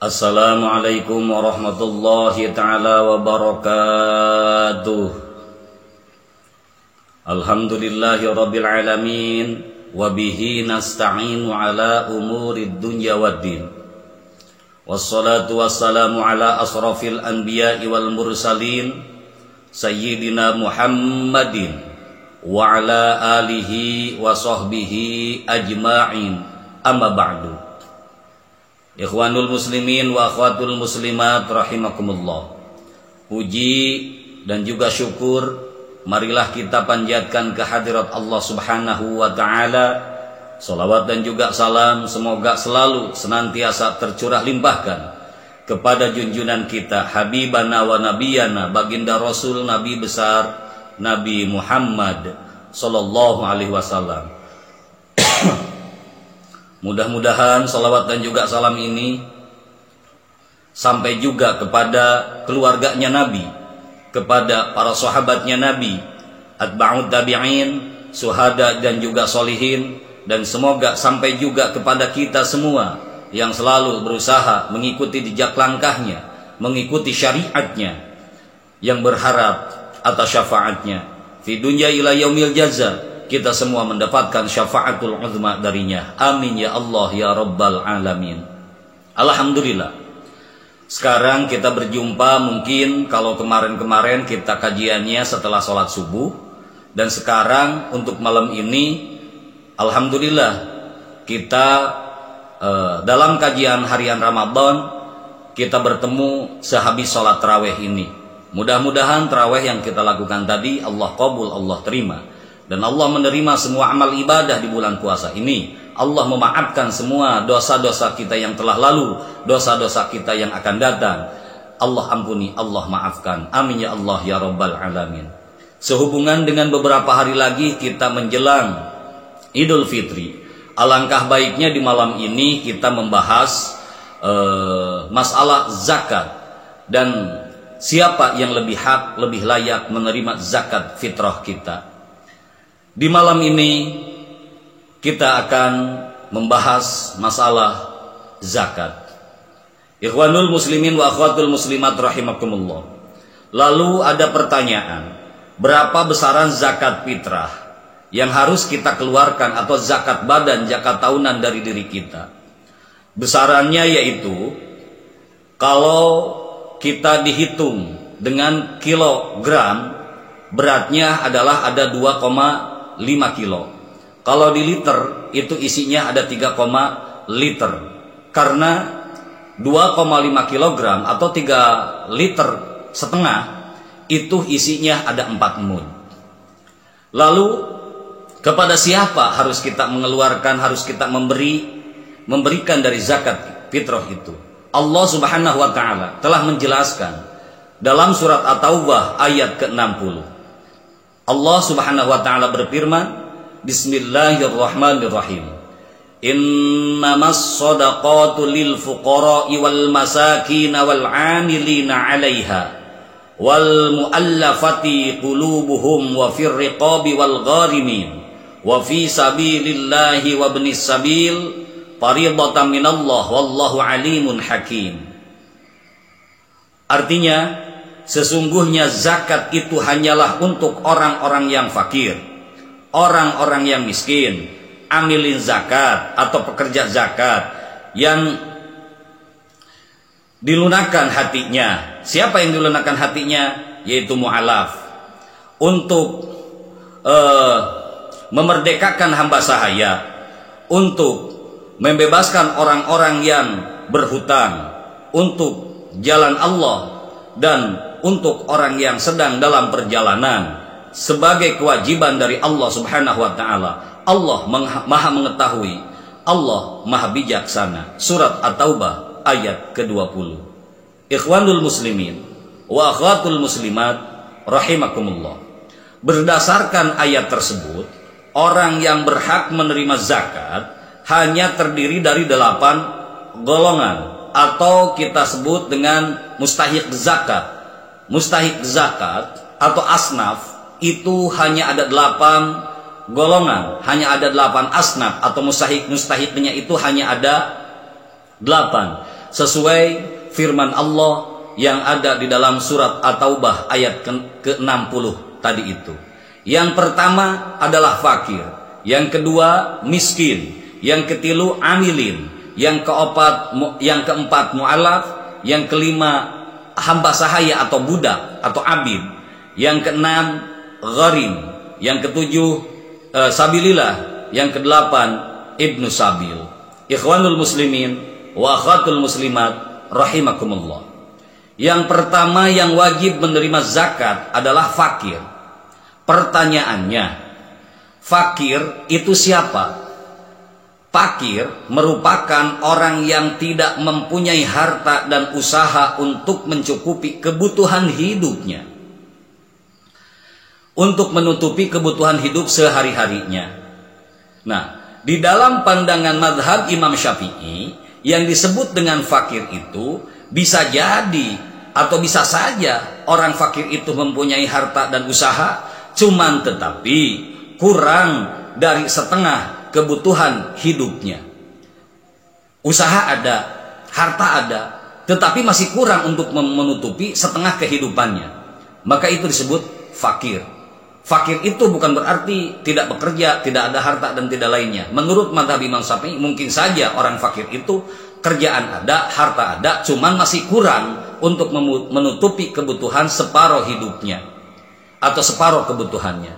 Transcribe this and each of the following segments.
Assalamualaikum warahmatullahi ta'ala wabarakatuh. Alhamdulillahi rabbil alamin. Wabihi nasta'inu ala umurid dunya waddin. Wassalatu wassalamu ala asrafil anbiya'i wal mursalin Sayyidina Muhammadin wa ala alihi wa sahbihi ajma'in. Amma ba'du. Ikhwanul muslimin wa akhwatul muslimat rahimakumullah. Puji dan juga syukur marilah kita panjatkan kehadirat Allah Subhanahu wa taala. Salawat dan juga salam semoga selalu senantiasa tercurah limpahkan kepada junjungan kita habibana wa nabiyana baginda Rasul Nabi besar Nabi Muhammad sallallahu alaihi wasallam. Mudah-mudahan salawat dan juga salam ini sampai juga kepada keluarganya Nabi, kepada para sahabatnya Nabi, atba'ut tabi'in, suhada dan juga solihin, dan semoga sampai juga kepada kita semua yang selalu berusaha mengikuti jejak langkahnya, mengikuti syariatnya, yang berharap atas syafaatnya fi dunya ila yaumil jaza. Kita semua mendapatkan syafaatul uzma darinya. Amin ya Allah ya Rabbal alamin. Alhamdulillah. Sekarang kita berjumpa, mungkin kalau kemarin-kemarin kita kajiannya setelah sholat subuh, dan sekarang untuk malam ini alhamdulillah kita dalam kajian harian Ramadan kita bertemu sehabis sholat tarawih ini. Mudah-mudahan tarawih yang kita lakukan tadi Allah qabul, Allah terima, dan Allah menerima semua amal ibadah di bulan puasa ini. Allah memaafkan semua dosa-dosa kita yang telah lalu, dosa-dosa kita yang akan datang. Allah ampuni, Allah maafkan. Amin ya Allah ya Rabbal alamin. Sehubungan dengan beberapa hari lagi kita menjelang Idul Fitri, alangkah baiknya di malam ini kita membahas masalah zakat dan siapa yang lebih hak, lebih layak menerima zakat fitrah kita. Di malam ini kita akan membahas masalah zakat. Ikhwanul muslimin wa akhwatul muslimat rahimakumullah. Lalu ada pertanyaan, berapa besaran zakat fitrah yang harus kita keluarkan, atau zakat badan, zakat tahunan dari diri kita? Besarannya yaitu, kalau kita dihitung dengan kilogram, beratnya adalah ada 2,5 kilo. Kalau di liter itu isinya ada 3, liter. Karena 2,5 kilogram atau 3 liter setengah itu isinya ada 4 mud. Lalu kepada siapa harus kita mengeluarkan, harus kita memberikan dari zakat fitrah itu? Allah Subhanahu wa taala telah menjelaskan dalam surat At-Taubah ayat ke-60. Allah Subhanahu wa taala berfirman, Bismillahirrahmanirrahim. Innamas shadaqatu lil fuqara'i wal masakin wal 'amilina 'alaiha wal mu'allafati qulubuhum wa fir riqabi wal gharimin wa fi sabilillahi wa ibnis sabil fariidatan minallah wallahu alimun hakim. Artinya, sesungguhnya zakat itu hanyalah untuk orang-orang yang fakir, orang-orang yang miskin, amilin zakat atau pekerja zakat yang dilunakkan hatinya. Siapa yang dilunakkan hatinya? Yaitu mu'alaf, untuk memerdekakan hamba sahaya, untuk membebaskan orang-orang yang berhutang, untuk jalan Allah, dan untuk orang yang sedang dalam perjalanan, sebagai kewajiban dari Allah Subhanahu wa taala. Allah Maha mengetahui, Allah Maha bijaksana. Surat At-Taubah ayat ke-20. Ikhwanul muslimin wa akhwatul muslimat rahimakumullah. Berdasarkan ayat tersebut, orang yang berhak menerima zakat hanya terdiri dari 8 golongan, atau kita sebut dengan mustahiq zakat. Mustahiq zakat atau asnaf itu hanya ada 8 golongan, hanya ada 8 asnaf, atau mustahiknya itu hanya ada 8. sesuai firman Allah yang ada di dalam surat At-Taubah ayat ke-60 tadi itu. Yang pertama adalah fakir, yang kedua miskin, yang ketilu amilin, yang keempat mu'alaf, yang kelima hamba sahaya atau budak atau abid, yang keenam gharim, yang ketujuh sabilillah, yang kedelapan ibnu sabil. Ikhwanul muslimin wa akhatul muslimat rahimakumullah. Yang pertama yang wajib menerima zakat adalah fakir. Pertanyaannya, fakir itu siapa? Fakir merupakan orang yang tidak mempunyai harta dan usaha untuk mencukupi kebutuhan hidupnya, untuk menutupi kebutuhan hidup sehari-harinya. Nah, di dalam pandangan madhab Imam Syafi'i, yang disebut dengan fakir itu bisa jadi atau bisa saja orang fakir itu mempunyai harta dan usaha, cuman tetapi kurang dari setengah kebutuhan hidupnya. Usaha ada, harta ada, tetapi masih kurang untuk menutupi setengah kehidupannya. Maka itu disebut fakir. Fakir itu bukan berarti tidak bekerja, tidak ada harta dan tidak lainnya. Menurut madhab Imam Syafi'i, mungkin saja orang fakir itu kerjaan ada, harta ada, cuman masih kurang untuk menutupi kebutuhan separuh hidupnya atau separuh kebutuhannya.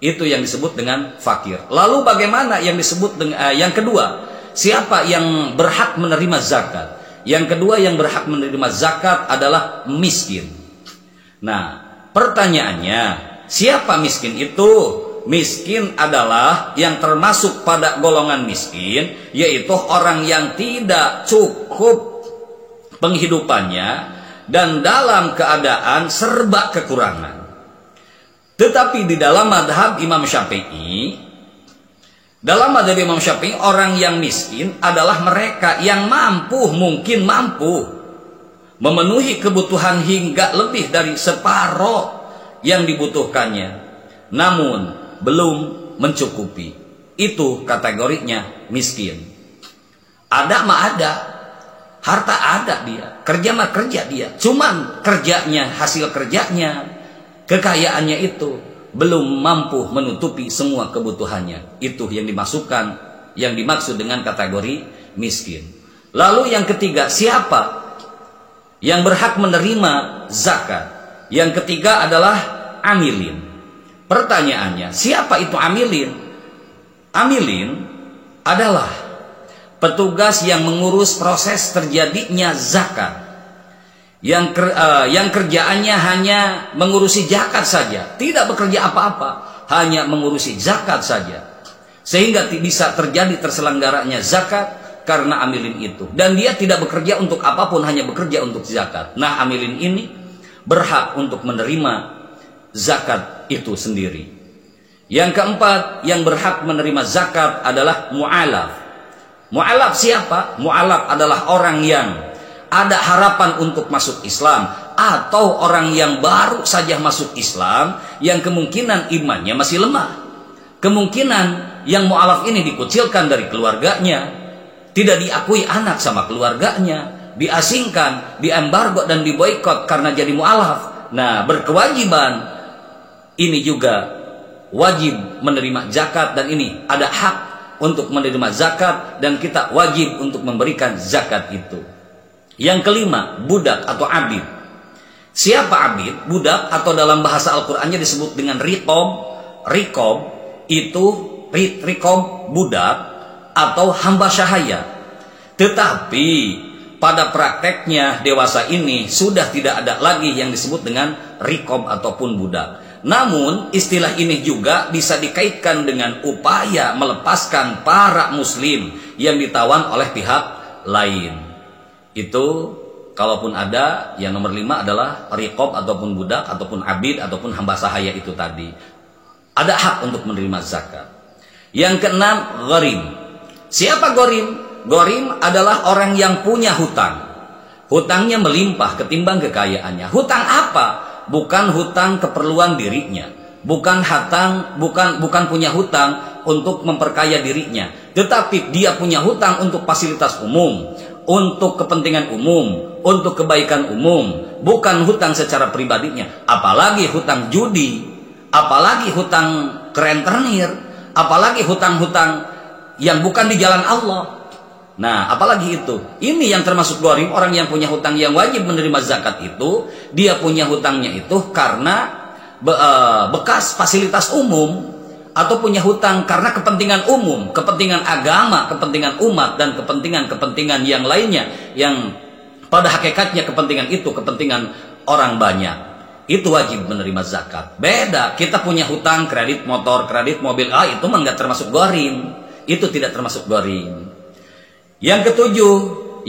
Itu yang disebut dengan fakir. Lalu bagaimana yang disebut dengan yang kedua? Siapa yang berhak menerima zakat? Yang kedua yang berhak menerima zakat adalah miskin. Nah, pertanyaannya, siapa miskin itu? Miskin adalah yang termasuk pada golongan miskin, yaitu orang yang tidak cukup penghidupannya dan dalam keadaan serba kekurangan. Tetapi di dalam madhab Imam Syafi'i, orang yang miskin adalah mereka yang mungkin mampu memenuhi kebutuhan hingga lebih dari separuh yang dibutuhkannya, namun belum mencukupi. Itu kategorinya miskin. Ada mah ada, harta ada dia, kerja mah kerja dia, cuman kerjanya, hasil kerjanya, kekayaannya itu belum mampu menutupi semua kebutuhannya. Itu yang dimaksud dengan kategori miskin. Lalu yang ketiga, siapa yang berhak menerima zakat? Yang ketiga adalah amilin. Pertanyaannya, siapa itu amilin? Amilin adalah petugas yang mengurus proses terjadinya zakat, yang kerjaannya hanya mengurusi zakat saja, tidak bekerja apa-apa, hanya mengurusi zakat saja, sehingga bisa terjadi terselenggaranya zakat karena amilin itu. Dan dia tidak bekerja untuk apapun, hanya bekerja untuk zakat. Nah, amilin ini berhak untuk menerima zakat itu sendiri. Yang keempat yang berhak menerima zakat adalah mu'alaf. Mu'alaf siapa? Mu'alaf adalah orang yang ada harapan untuk masuk Islam, atau orang yang baru saja masuk Islam yang kemungkinan imannya masih lemah. Kemungkinan yang mu'alaf ini dikucilkan dari keluarganya, tidak diakui anak sama keluarganya, diasingkan, diembargo dan diboikot karena jadi mu'alaf. Nah, berkewajiban ini juga wajib menerima zakat, dan ini ada hak untuk menerima zakat dan kita wajib untuk memberikan zakat itu. Yang kelima, budak atau abid. Siapa abid? Budak atau dalam bahasa Al-Qur'annya disebut dengan riqob. Riqob itu riqob budak atau hamba sahaya. Tetapi pada prakteknya dewasa ini sudah tidak ada lagi yang disebut dengan riqob ataupun budak. Namun istilah ini juga bisa dikaitkan dengan upaya melepaskan para muslim yang ditawan oleh pihak lain. Itu kalaupun ada. Yang nomor 5 adalah riqob ataupun budak ataupun abid ataupun hamba sahaya itu tadi, ada hak untuk menerima zakat. Yang keenam, gharim. Siapa gharim? Gharim adalah orang yang punya hutang. Hutangnya melimpah ketimbang kekayaannya. Hutang apa? Bukan hutang keperluan dirinya, bukan punya hutang untuk memperkaya dirinya, tetapi dia punya hutang untuk fasilitas umum, untuk kepentingan umum, untuk kebaikan umum, bukan hutang secara pribadinya. Apalagi hutang judi, apalagi hutang ke rentenir, apalagi hutang-hutang yang bukan di jalan Allah. Nah, apalagi itu. Ini yang termasuk gharim. Orang yang punya hutang yang wajib menerima zakat itu, dia punya hutangnya itu karena bekas fasilitas umum, atau punya hutang karena kepentingan umum, kepentingan agama, kepentingan umat, dan kepentingan-kepentingan yang lainnya, yang pada hakikatnya kepentingan itu kepentingan orang banyak. Itu wajib menerima zakat. Beda, kita punya hutang kredit motor, kredit mobil, itu enggak termasuk gharim. Itu tidak termasuk gharim. Yang ketujuh,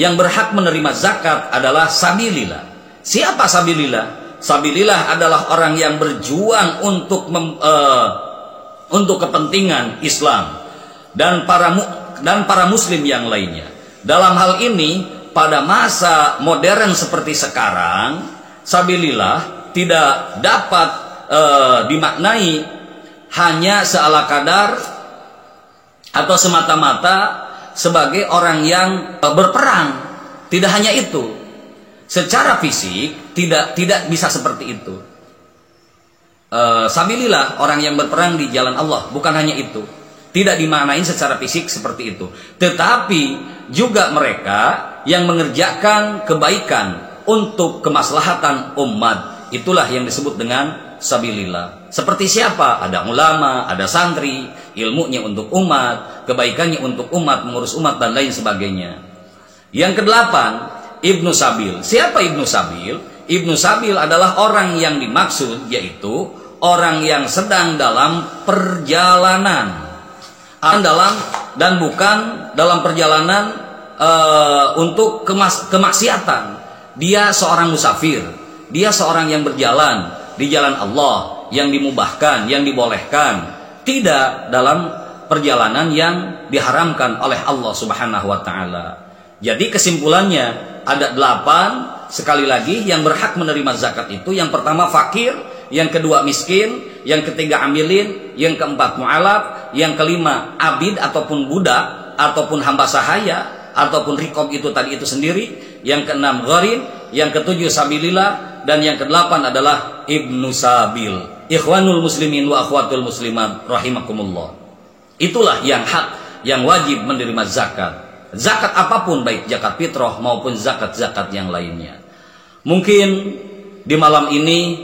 yang berhak menerima zakat adalah sabilillah. Siapa sabilillah? Sabilillah adalah orang yang berjuang untuk kepentingan Islam dan para muslim yang lainnya. Dalam hal ini, pada masa modern seperti sekarang, sabilillah tidak dapat dimaknai hanya seala kadar atau semata-mata sebagai orang yang berperang. Tidak hanya itu. Secara fisik tidak bisa seperti itu. Sabilillah, orang yang berperang di jalan Allah, bukan hanya itu. Tidak dimaknain secara fisik seperti itu. Tetapi juga mereka yang mengerjakan kebaikan untuk kemaslahatan umat. Itulah yang disebut dengan sabilillah. Seperti siapa? Ada ulama, ada santri, ilmunya untuk umat, kebaikannya untuk umat, mengurus umat, dan lain sebagainya. Yang kedelapan, Ibnu Sabil. Siapa Ibnu Sabil? Ibnu Sabil adalah orang yang dimaksud, yaitu orang yang sedang dalam perjalanan, dan bukan dalam perjalanan untuk kemaksiatan. Dia seorang musafir, dia seorang yang berjalan di jalan Allah, yang dimubahkan, yang dibolehkan, tidak dalam perjalanan yang diharamkan oleh Allah Subhanahu wa taala. Jadi kesimpulannya ada 8 sekali lagi yang berhak menerima zakat itu. Yang pertama fakir, yang kedua miskin, yang ketiga amilin, yang keempat mu'alaf, yang kelima abid ataupun budak ataupun hamba sahaya ataupun rikob itu tadi itu sendiri, yang keenam gharim, yang ketujuh sabilillah, dan yang kedelapan adalah Ibnu Sabil. Ikhwanul muslimin wa akhwatul muslimat rahimakumullah. Itulah yang hak, yang wajib menerima zakat. Zakat apapun, baik zakat fitrah maupun zakat-zakat yang lainnya. Mungkin di malam ini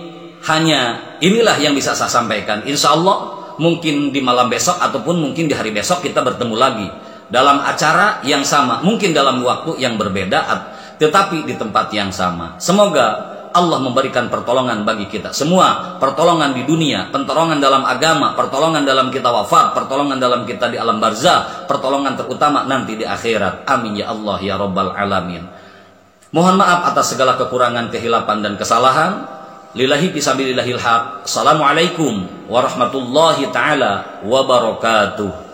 hanya inilah yang bisa saya sampaikan. Insya Allah mungkin di malam besok ataupun mungkin di hari besok kita bertemu lagi dalam acara yang sama, mungkin dalam waktu yang berbeda, tetapi di tempat yang sama. Semoga Allah memberikan pertolongan bagi kita semua, pertolongan di dunia, pertolongan dalam agama, pertolongan dalam kita wafat, pertolongan dalam kita di alam barzah, pertolongan terutama nanti di akhirat. Amin ya Allah ya Rabbal alamin. Mohon maaf atas segala kekurangan, kehilapan, dan kesalahan. Lillahi fisabilillahil haq. Assalamualaikum warahmatullahi taala wabarakatuh.